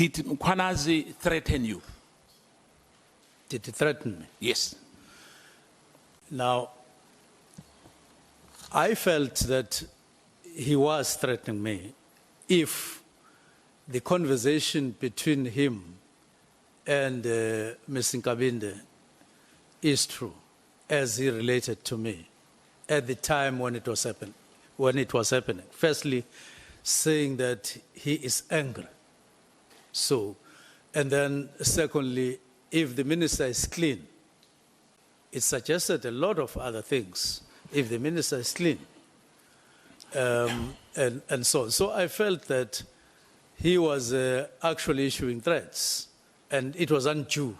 Did Mkhwanazi threaten you? Did he threaten me? Yes. Now, I felt that he was threatening me if the conversation between him and Ms. Nkabinde is true, as he related to me at the time when it was happening. Firstly, saying that he is angry. So, and then secondly, if the minister is clean, it suggested a lot of other things. If the minister is clean, and so on. So I felt that he was actually issuing threats, and it was undue,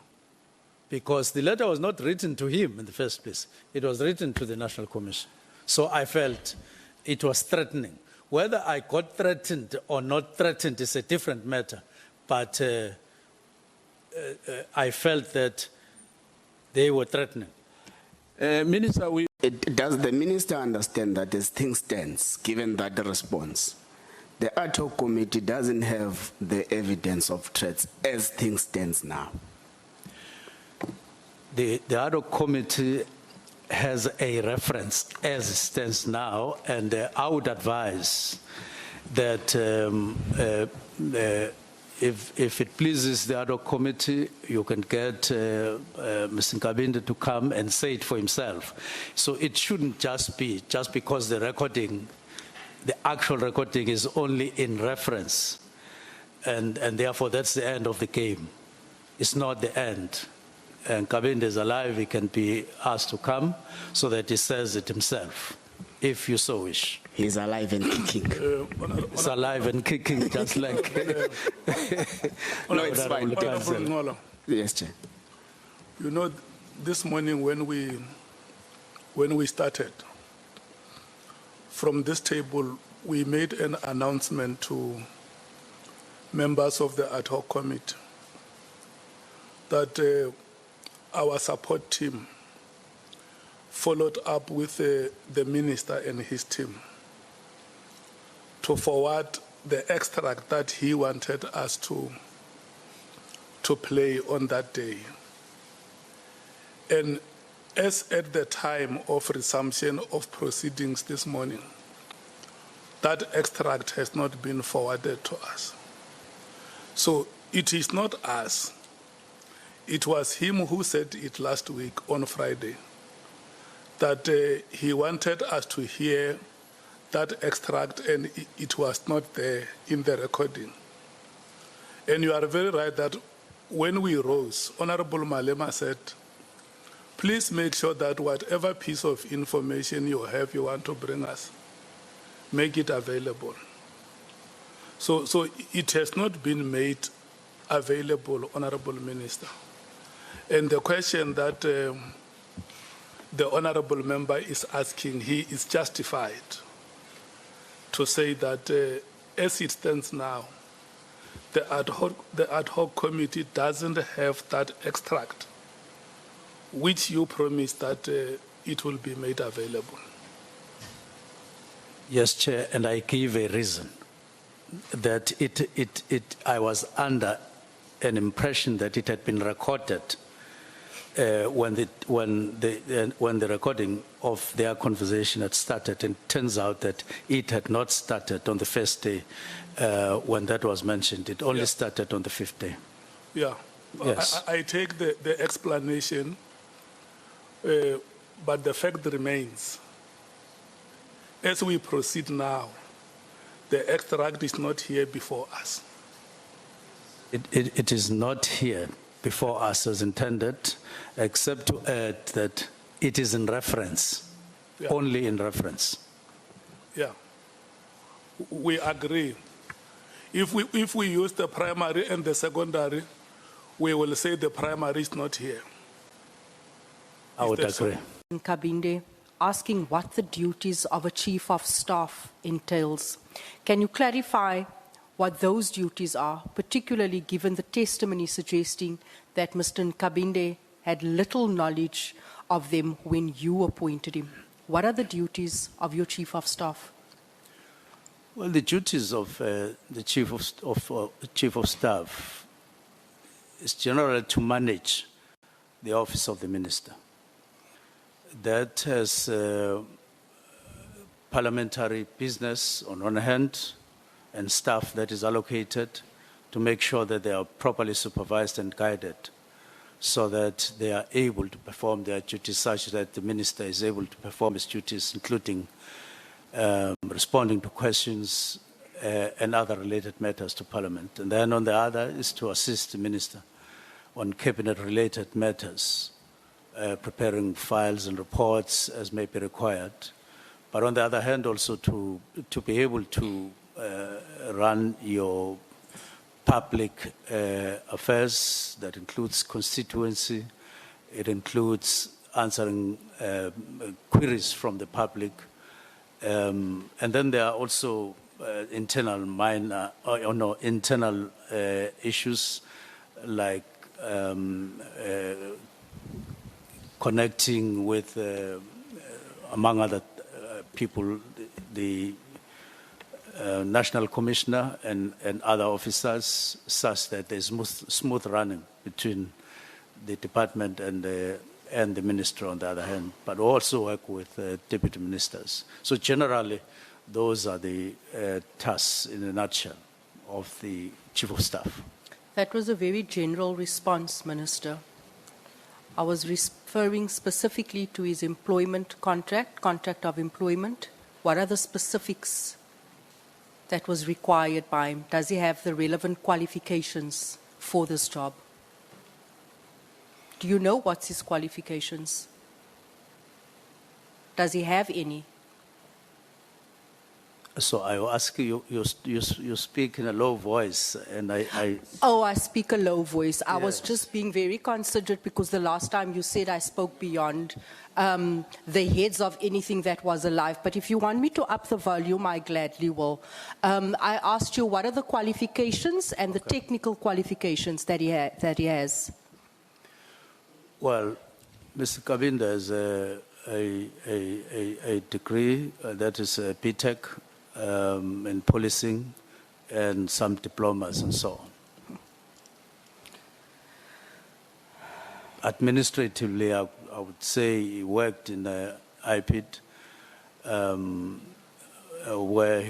because the letter was not written to him in the first place. It was written to the National Commission. So I felt it was threatening. Whether I got threatened or not threatened is a different matter, but I felt that they were threatening. Minister, does the minister understand that as things stands, given that response, the ad hoc committee doesn't have the evidence of threats as things stands now? The ad hoc committee has a reference as it stands now, and I would advise that if it pleases the ad hoc committee, you can get Mr. Nkabinde to come and say it for himself. So it shouldn't just be, just because the recording, the actual recording is only in reference, and therefore that's the end of the game. It's not the end. And Nkabinde is alive, he can be asked to come so that he says it himself, if you so wish. He's alive and kicking. He's alive and kicking, just like... No, it's fine. Yes, Chair. You know, this morning when we started, from this table, we made an announcement to members of the ad hoc committee that our support team followed up with the minister and his team to forward the extract that he wanted us to play on that day. And as at the time of resumption of proceedings this morning, that extract has not been forwarded to us. So it is not us. It was him who said it last week on Friday, that he wanted us to hear that extract, and it was not there in the recording. And you are very right that when we rose, Honorable Malema said, please make sure that whatever piece of information you have you want to bring us, make it available. So it has not been made available, Honorable Minister. And the question that the Honorable Member is asking, he is justified to say that as it stands now, the ad hoc committee doesn't have that extract, which you promised that it will be made available. Yes, Chair, and I gave a reason that I was under an impression that it had been recorded when the recording of their conversation had started, and it turns out that it had not started on the first day when that was mentioned. It only started on the fifth day. Yeah, yes. I take the explanation, but the fact remains, as we proceed now, the extract is not here before us. It is not here before us as intended, except to add that it is in reference, only in reference. Yeah, we agree. If we use the primary and the secondary, we will say the primary is not here. I would agree. Nkabinde, asking what the duties of a chief of staff entails. Can you clarify what those duties are, particularly given the testimony suggesting that Mr. Nkabinde had little knowledge of them when you appointed him? What are the duties of your chief of staff? Well, the duties of the chief of staff is generally to manage the office of the minister. That has parliamentary business on one hand and staff that is allocated to make sure that they are properly supervised and guided so that they are able to perform their duties such that the minister is able to perform his duties, including responding to questions and other related matters to Parliament. And then on the other is to assist the minister on cabinet-related matters, preparing files and reports as may be required. But on the other hand, also to be able to run your public affairs, that includes constituency, it includes answering queries from the public, and then there are also internal issues like connecting with, among other people, the National Commissioner and other officers, such that there's smooth running between the department and the minister on the other hand, but also work with deputy ministers. So generally, those are the tasks in a nutshell of the chief of staff. That was a very general response, Minister. I was referring specifically to his employment contract of employment. What are the specifics that was required by him? Does he have the relevant qualifications for this job? Do you know what's his qualifications? Does he have any? So I will ask you, you speak in a low voice, and Oh, I speak a low voice. I was Yes. just being very considerate because the last time you said I spoke beyond the heads of anything that was alive. But if you want me to up the volume, I gladly will. I asked you what are the qualifications and the technical qualifications that he has. Well, Mr. Kabinda has a degree that is a BTech in policing and some diplomas and so on. Administratively, I would say he worked in the IPID where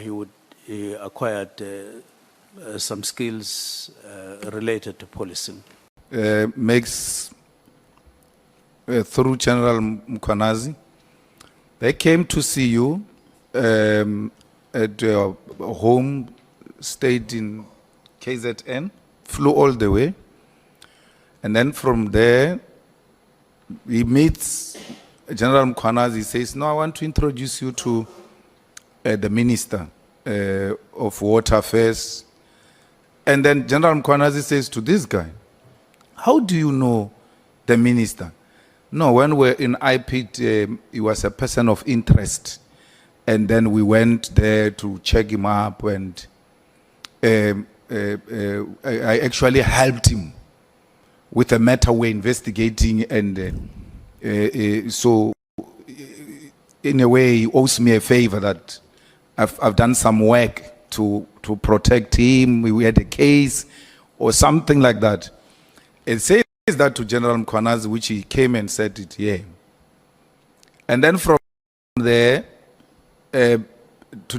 he acquired some skills related to policing. Makes through General Mkhwanazi, they came to see you at your home, stayed in KZN, flew all the way, and then from there he meets General Mkhwanazi. Says, "No, I want to introduce you to the Minister of Water Affairs." And then General Mkhwanazi says to this guy, "How do you know the minister?" "No, when we're in IPID, he was a person of interest. And then we went there to check him up, and I actually helped him with a matter we're investigating. And so in a way, he owes me a favor that I've done some work to protect him. We had a case or something like that." It says that to General Mkhwanazi, which he came and said it here. And then from there, to